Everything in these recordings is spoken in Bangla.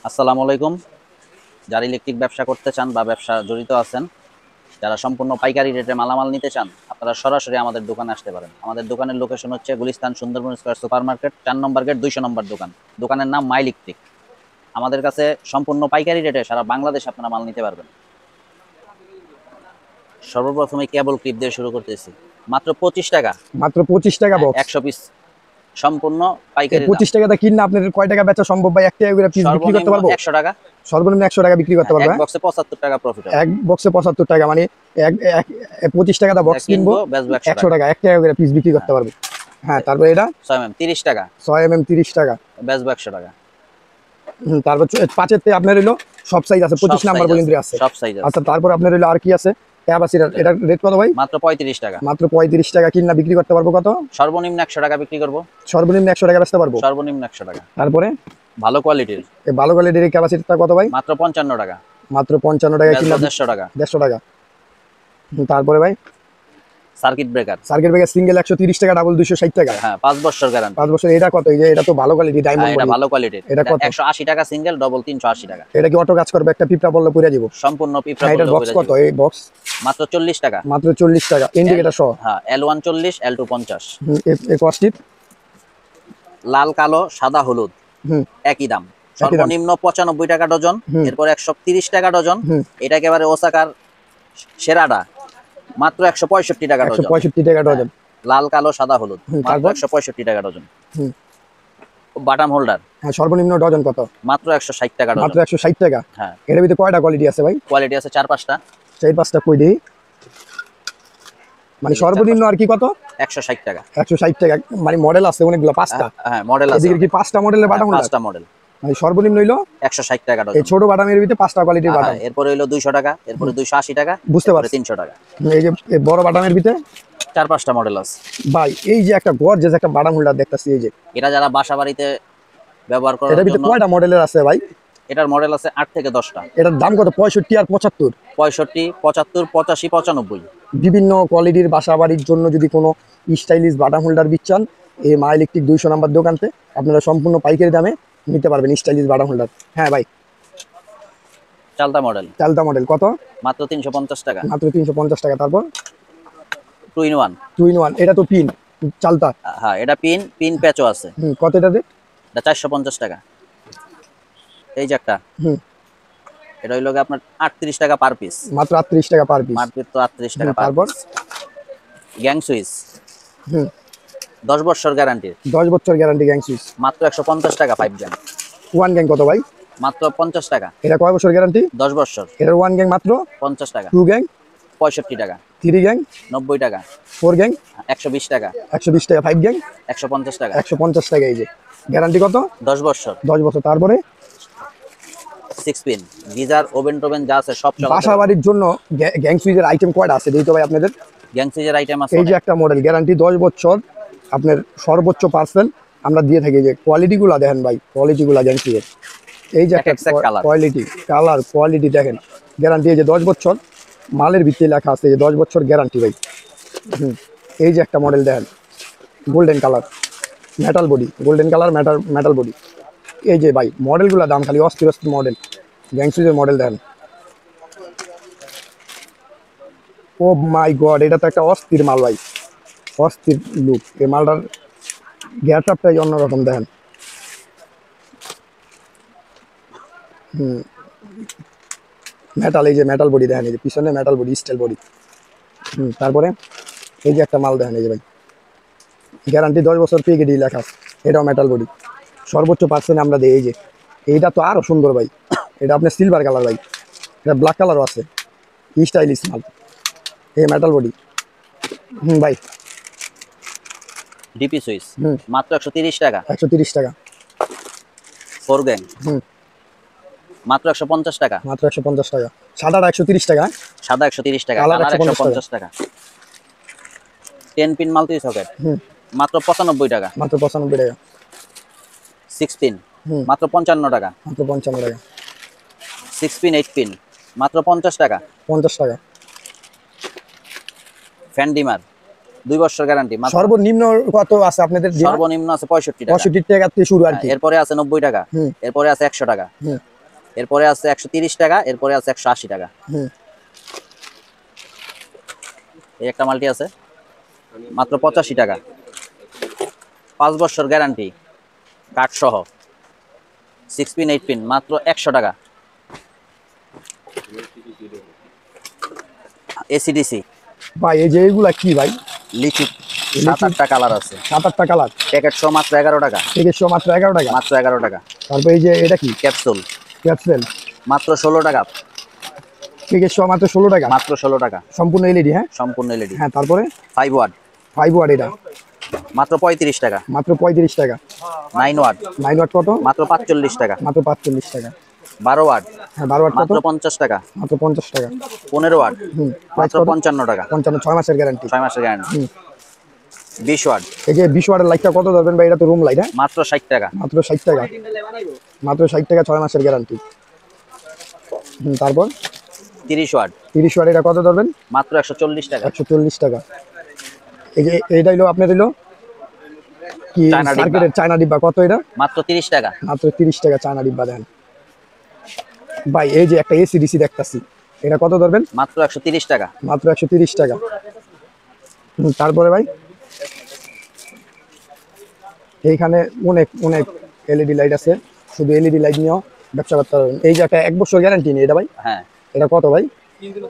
আসসালামু আলাইকুম। যারা ইলেকট্রিক ব্যবসা করতে চান বা ব্যবসা জড়িত আছেন, যারা সম্পূর্ণ পাইকারি রেটে মালামাল নিতে চান, আপনারা সরাসরি আমাদের দোকানে আসতে পারেন। আমাদের দোকানের লোকেশন হচ্ছে Gulistan Sundarban square super market, 4 নম্বর গেট, 200 নম্বর দোকান। দোকানের নাম মাই ইলেকট্রিক। আমাদের কাছে সম্পূর্ণ পাইকারি রেটে সারা বাংলাদেশে আপনারা মাল নিতে পারবেন। সর্বপ্রথমে কেবল ক্লিপ দিয়ে শুরু করতেছি, মাত্র 25 টাকা। মাত্র 25 টাকা বক্স। 100 পিস সম্পূর্ণ এই পাইকারি দাম। 25 টাকাটা কিনলে আপনার কয় টাকা বেচা সম্ভব ভাই? 1 টাকা করে পিস বিক্রি করতে সর্বনিম্ন পারবো? 100 টাকা। সর্বনিম্ন 100 টাকা বিক্রি করতে পারবো। এক বক্সে 75 টাকা প্রফিট হবে। এক বক্সে 75 টাকা, মানে এক এক 25 টাকা বক্স কিনবো, বেচবো 100 টাকা, 1 টাকা করে পিস বিক্রি করতে পারবো। হ্যাঁ, তারপর এটা 6 mm 30 টাকা, 6 mm 30 টাকা। বেচবো 100 টাকা। তারপর 5-এর তে আপনার হইলো সব সাইজ আছে, 25 নাম্বার পর্যন্ত আছে। সব সাইজ আছে। আচ্ছা, তারপর আপনার হইলো আর কি আছে? ক্যাপাসিটার, এটা রেট কত ভাই? মাত্র 35 টাকা। মাত্র 35 টাকা কিনলে বিক্রি করতে পারবো কত? সর্বনিম্ন 100 টাকা বিক্রি করব। সর্বনিম্ন 100 টাকা বেচতে পারবো। সর্বনিম্ন 100 টাকা। তারপরে ভালো কোয়ালিটির এই ভালো কোয়ালিটির ক্যাপাসিটারটা কত ভাই? মাত্র 55 টাকা। মাত্র 55 টাকা কিনলে 150 টাকা। 150 টাকা। তারপরে ভাই circuit breaker, circuit breaker single 130 টাকা, ডাবল 260 টাকা। হ্যাঁ 5 বছর গ্যারান্টি। 5 বছর। এটা কত? এই যে এটা তো ভালো কোয়ালিটি, ডায়মন্ড এটা বডি। ভালো কোয়ালিটির। এটা কত? 180 টাকা সিঙ্গেল, ডবল 380 টাকা। এটা কি অটো কাজ করবে? একটা পিপড়া বললে পুরো যাব? সম্পূর্ণ পিপড়া এটার বললে বক্স কত? এই বক্স মাত্র 40 টাকা। মাত্র 40 টাকা, ইন্ডিকেটর সহ। হ্যাঁ, L1 40, L2 50। এই কস্টিপ লাল কালো সাদা হলুদ হুম একই দাম। সর্বনিম্ন 95 টাকা ডজন, এরপর 130 টাকা ডজন। এটা একেবারে ওসাকার সেরাটা, মাত্র 165 টাকা ডজন। 165 টাকা ডজন। লাল কালো সাদা হলুদ মাত্র তারপর 165 টাকা ডজন। হুম বাটাম হোল্ডার হ্যাঁ, সর্বনিম্ন ডজন কত? মাত্র 160 টাকা মাত্র ডজন। 160 টাকা। হ্যাঁ, এর ভিতরে কয়টা কোয়ালিটি আছে ভাই? কোয়ালিটি আছে 4-5টা। সেই 5টা কই দেই, মানে সর্বনিম্ন আর কি কত? 160 টাকা। 160 টাকা, মানে মডেল আছে অনেকগুলো, 5টা। হ্যাঁ, মডেল আছে। এদিকে কি 5টা মডেলের বাটাম হোল্ডার? 5টা মডেল। মানে সর্বনিম্ন হইলো 160 টাকা এই ডজন। ছোট বাটামের ভিতরে 5টা কোয়ালিটির বাটাম। এরপরে হইলো 200 টাকা, এরপরে 280 টাকা, বুঝতে এরপরে পারছি। 300 টাকা। এই যে এই বড় বাটামের ভিতরে 4-5টা মডেল আছে ভাই, এই যে একটা গর্জিয়াস একটা বাটাম হোল্ডার দেখতাছি, এই যে এটা যারা বাসা বাড়িতে ব্যবহার করার এটার ভিতরে জন্য। কয়টা মডেলের আছে ভাই? এটার মডেল আছে 8 থেকে 10টা। এটার দাম কত? 65 আর 75? 65, 75, 85, 95। বিভিন্ন কোয়ালিটির বাসা বাড়ির জন্য যদি কোনো স্টাইলিশ বাটাম হোল্ডার বিচ্ছান, এই মা ইলেকট্রিক 200 নম্বর দোকানতে আপনারা সম্পূর্ণ পাইকারি দামে নিতে পারবেন স্টাইলিশ বাটাম হোল্ডার। হ্যাঁ ভাই, চালতা মডেল চালতা মডেল কত? মাত্র 350 টাকা। মাত্র 350 টাকা। তারপর 2 in 1। 2 in 1, এটা তো পিন চালতা। হ্যাঁ, এটা পিন প্যাচও আছে। কত এটাতে? এটা 450 টাকা। এই যে একটা, হুম এটা হইলো গিয়ে আপনার 38 টাকা পার পিস। মাত্র 38 টাকা পার পিস। মার্কেট তো 38 টাকা পার তারপর পিস। গ্যাং সুইচ হুম 10 বছর গ্যারান্টির, 10 বছর গ্যারান্টি গ্যাং সুইচ। মাত্র 150 টাকা 5 গ্যাং। 1 গ্যাং কত ভাই? মাত্র 50 টাকা। এটা কয় বছর গ্যারান্টি? 10 বছর। এটার 1 গ্যাং মাত্র 50 টাকা। 2 গ্যাং 65 টাকা। 3 গ্যাং 90 টাকা। 4 গ্যাং 120 টাকা। 120 টাকা। 5 গ্যাং 150 টাকা। 150 টাকা। এই যে গ্যারান্টি কত? 10 বছর। 10 বছর। তারপরে 6 পিন গিজার ওভেন টোভেন যা আছে সব চলে। বাসা বাড়ির জন্য গ্যাং সুইচের আইটেম কয়টা আছে দিই তো ভাই আপনাদের? গ্যাং সুইচের আইটেম আছে এই যে একটা মডেল গ্যারান্টি 10 বছর, আপনার সর্বোচ্চ পার্সেন্ট আমরা দিয়ে থাকি। যে কোয়ালিটিগুলো দেখেন ভাই, কোয়ালিটিগুলো গ্যাং সুইচের, এই যে একটা কোয়ালিটি, কালার কোয়ালিটি দেখেন। গ্যারান্টি এই যে 10 বছর, মালের ভিত্তি লেখা আছে যে 10 বছর গ্যারান্টি ভাই। এই যে একটা মডেল দেখেন, golden colour metal body, golden colour metal body. এই যে ভাই মডেলগুলো দাম খালি অস্থির অস্থির মডেল, গ্যাং সুইচের মডেল দেখেন। ও মাই গড, এটা তো একটা অস্থির মাল ভাই, অস্থির লুক। এই মালটার গ্যাটআপটাই অন্যরকম দেখেন। মেটাল, এই যে মেটাল বডি দেখেন, এই যে পিছনে মেটাল বডি, স্টিল বডি। তারপরে এই যে একটা মাল দেখেন, এই যে ভাই গ্যারান্টি 10 বছর পিকেডি লেখা, এটাও মেটাল বডি, সর্বোচ্চ পার্সেন্ট আমরা দিই। এই যে এইটা তো আরো সুন্দর ভাই, এটা আপনার সিলভার কালার ভাই, এটা ব্ল্যাক কালারও আছে, স্টাইলিশ মাল। এই মেটাল বডি ভাই। ডিপি সুইচ মাত্র 130 টাকা। 130 টাকা। 4 গ্যাং মাত্র 150 টাকা। মাত্র 150 টাকা। সাদাটা 130 টাকা, সাদা 130 টাকা, কালার কালার 150 টাকা। 10 পিন মাল্টি সকেট মাত্র 95 টাকা। মাত্র 95 টাকা। 6 পিন মাত্র 55 টাকা। মাত্র 55 টাকা। 6 পিন 8 পিন মাত্র 50 টাকা। 50 টাকা। ফ্যান ডিমার 2 বছর গ্যারান্টি। সর্বনিম্ন কত আছে আপনাদের? সর্বনিম্ন আছে 65 টাকা। 65 টাকা থেকে শুরু আর কি। এরপরে আছে 90 টাকা, এরপরে আছে 100 টাকা, এরপরে আছে 130 টাকা, এরপরে আছে 180 টাকা। হুম। এই একটা মাল্টি আছে মাত্র 85 টাকা, 5 বছর গ্যারান্টি কাঠ সহ, 6 পিন 8 পিন মাত্র 100 টাকা। এসিডিসি ভাই এই যে এইগুলা কি ভাই? লিচু 7-8টা কালার আছে, 7-8টা কালার, প্যাকেট সহ মাত্র 11 টাকা, প্যাকেট সহ মাত্র 11 টাকা। মাত্র 11 টাকা। তারপর এই যে এটা কি? ক্যাপসুল ক্যাপসুল মাত্র 16 টাকা, প্যাকেট সহ মাত্র 16 টাকা, মাত্র 16 টাকা। সম্পূর্ণ এলইডি। হ্যাঁ সম্পূর্ণ এলইডি। হ্যাঁ তারপরে 5 ওয়াট 5 ওয়াট, এটা মাত্র 35 টাকা, মাত্র 35 টাকা। 9 ওয়াট 9 ওয়াট কত? মাত্র 45 টাকা, মাত্র 45 টাকা। 12 ওয়াট হ্যাঁ 12 ওয়াট কত? মাত্র 50 টাকা, মাত্র 50 টাকা। 15 ওয়াট হুম, মাত্র 55 টাকা, 55, 6 মাসের গ্যারান্টি। 6 মাসের গ্যারান্টি। হুম। 20 ওয়াট এই যে 20 ওয়াটের লাইটটা কত ধরবেন ভাই? এটা তো রুম লাইট। হ্যাঁ মাত্র 60 টাকা, মাত্র 60 টাকা, মাত্র 60 টাকা, 6 মাসের গ্যারান্টি। তারপর 30 ওয়াট 30 ওয়াট, এটা কত ধরবেন? মাত্র 140 টাকা। 140 টাকা। এই যে এইটা হলো আপনার হলো কি চায়না ডিব্বা। সার্কিটের চায়না ডিব্বা, কত এটা? মাত্র 30 টাকা। মাত্র 30 টাকা চায়না ডিব্বা দেন ভাই। এই যে একটা এসিডিসি দেখতাছি, এটা কত ধরবেন? মাত্র 130 টাকা। মাত্র 130 টাকা। তারপরে ভাই এইখানে অনেক অনেক এলইডি লাইট আছে, শুধু এলইডি লাইট নিয়েও ব্যবসা করতে পারবেন। এই যে একটা 1 বছর গ্যারান্টি নেই এটা ভাই, হ্যাঁ এটা কত ভাই?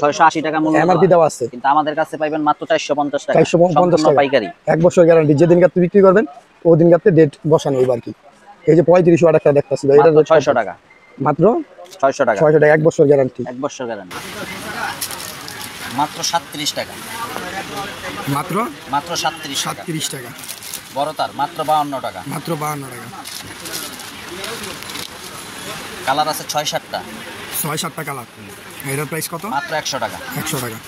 680 টাকা মূল্য এমআরপি দেওয়া আছে, কিন্তু আমাদের কাছে পাইবেন মাত্র 450 টাকা, 450 সম্পূর্ণ টাকা পাইকারি। 1 বছর গ্যারান্টি। যেদিন গাতে বিক্রি করবেন ওদিন গাতে ডেট বসানো হইব আর কি। এই যে 35 ওয়াট একটা দেখতাছি ভাই, এটা মাত্র 600 টাকা, মাত্র 600 টাকা, 600 টাকা, 1 বছর গ্যারান্টি। 1 বছর গ্যারান্টি। মাত্র 37 টাকা, মাত্র মাত্র 37 টাকা। 37 টাকা। বড় তার মাত্র 52 টাকা, মাত্র 52 টাকা। কালার আছে 6-7টা, 6-7টা কালার। এটার প্রাইস কত? মাত্র 100 টাকা। 100 টাকা।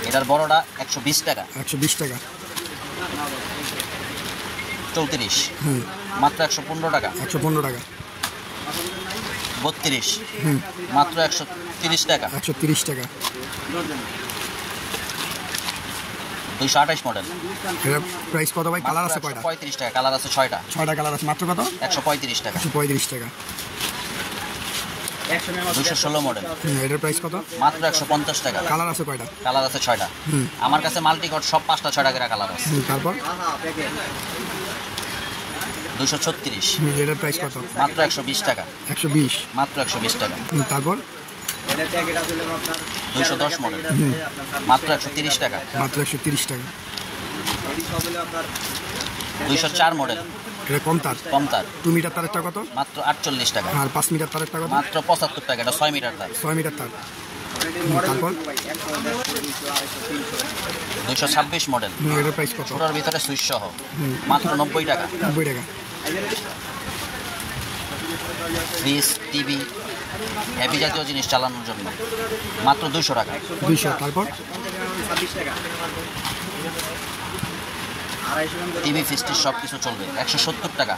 এটার বড়টা 120 টাকা, 120 টাকা। 34 হুম, মাত্র 115 টাকা, 115 টাকা। 32 হুম, মাত্র 130 টাকা, 130 টাকা। 228 মডেল। এটার প্রাইস কত ভাই? কালার আছে কয়টা? 135 টাকা, কালার আছে 6টা, 6টা কালার আছে। মাত্র কত? 135 টাকা। 135 টাকা। 216 মডেল। এটার প্রাইস কত? মাত্র 150 টাকা, কালার আছে কয়টা? কালার আছে 6টা। হুম। আমার কাছে মাল্টি কট সব 5টা 6টা করে কালার আছে। তারপর 236 এটার প্রাইস কত? মাত্র 120 টাকা, 120। মাত্র 120 টাকা। তারপর 210 মডেল মাত্র 130 টাকা। মাত্র 130 টাকা। 204 মডেল এটা কম তার, কম তার 2 মিটার তারেরটা কত? মাত্র 48 টাকা, আর 5 মিটার তারেরটা কত? মাত্র 75 টাকা। এটা 6 মিটার তার। 6 মিটার তার। তারপর 226 মডেল এটার প্রাইস কত? ছোটোর ভিতরে সুইচ সহ মাত্র 90 টাকা। 90 টাকা। ফ্রিজ টিভি হেভি জাতীয় জিনিস চালানোর জন্য মাত্র 200 টাকা। 200। তারপর টিভি ফিস্টির সব কিছু চলবে 170 টাকা।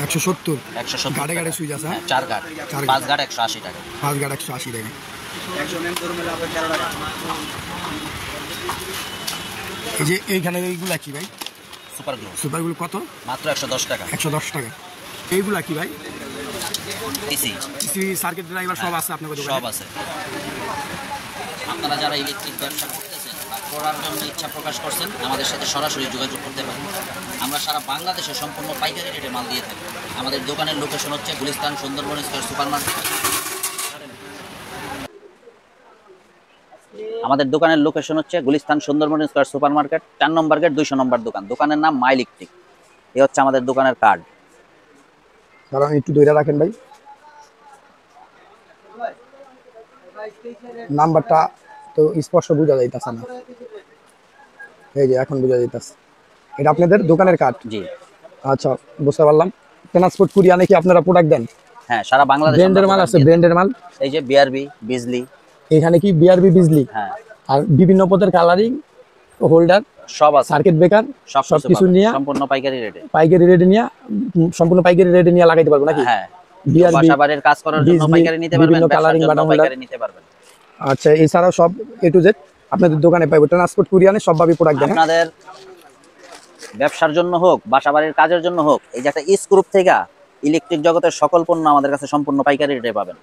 170। 170 গাড়ে গাড়ে সুইচ আছে। হ্যাঁ, 4 গাড়, 5 গাড় 180 টাকা। 5 গাড় 180 টাকা। এই যে এইখানে এইগুলা কি ভাই? সুপার গ্লু সুপারগুলো কত? মাত্র 110 টাকা। 110 টাকা। এইগুলা কি ভাই? টিসি সার্কিট ড্রাইভার সব আছে আপনাদের সব আছে। আপনারা যারা ইলেকট্রিক ব্যবসা করতেছেন বা করার জন্য ইচ্ছা প্রকাশ করছেন আমাদের সাথে সরাসরি যোগাযোগ করতে পারেন। আমরা সারা বাংলাদেশে সম্পূর্ণ পাইকারি রেটে মাল দিয়ে থাকি। আমাদের দোকানের লোকেশন হচ্ছে Gulistan Sundarban square super market. আমাদের দোকানের লোকেশন হচ্ছে Gulistan Sundarban square super market, 4 নম্বর গেট, 200 নম্বর দোকান। দোকানের নাম মাই ইলেকট্রিক। এই হচ্ছে আমাদের দোকানের কার্ড। কারণ একটু ধরে রাখেন ভাই, নাম্বারটা তো স্পষ্ট বোঝা যাইতেছে না। এই যে এখন বোঝা যাইতেছে, এটা আপনাদের দোকানের কার্ড। জি আচ্ছা, বুঝতে পারলাম। ট্রান্সপোর্ট কুরিয়ারে কি আপনারা প্রোডাক্ট দেন? হ্যাঁ, সারা বাংলাদেশে ব্র্যান্ডের মাল আছে, ব্র্যান্ডের মাল। এই যে বিআরবি বিজলি, এখানে কি বিআরবি বিজলি, হ্যাঁ, আর বিভিন্ন পদের কালারিং হোল্ডার সব আছে, সার্কিট ব্রেকার সবকিছু নিয়ে সম্পূর্ণ পাইকারি রেটে। পাইকারি রেটে নিয়ে সম্পূর্ণ পাইকারি রেটে নিয়ে লাগাইতে পারবো নাকি? হ্যাঁ, বিআরবি বাসাবাড়ির কাজ করার জন্য বিজলি, পাইকারি নিতে পারবেন, বিভিন্ন ব্যবসার কালারিং জন্য বাটাম পাইকারি নিতে পারবেন। আচ্ছা, এছাড়াও সব এ টু জেড আপনাদের দোকানে পাইবো। ট্রান্সপোর্ট কুরিয়ারে সবভাবে প্রোডাক্ট দেন। আপনাদের ব্যবসার জন্য হোক, বাসাবাড়ির কাজের জন্য হোক, এই যে একটা স্ক্রুপ থেকে ইলেকট্রিক জগতের সকল পণ্য আমাদের কাছে সম্পূর্ণ পাইকারি রেটে পাবেন।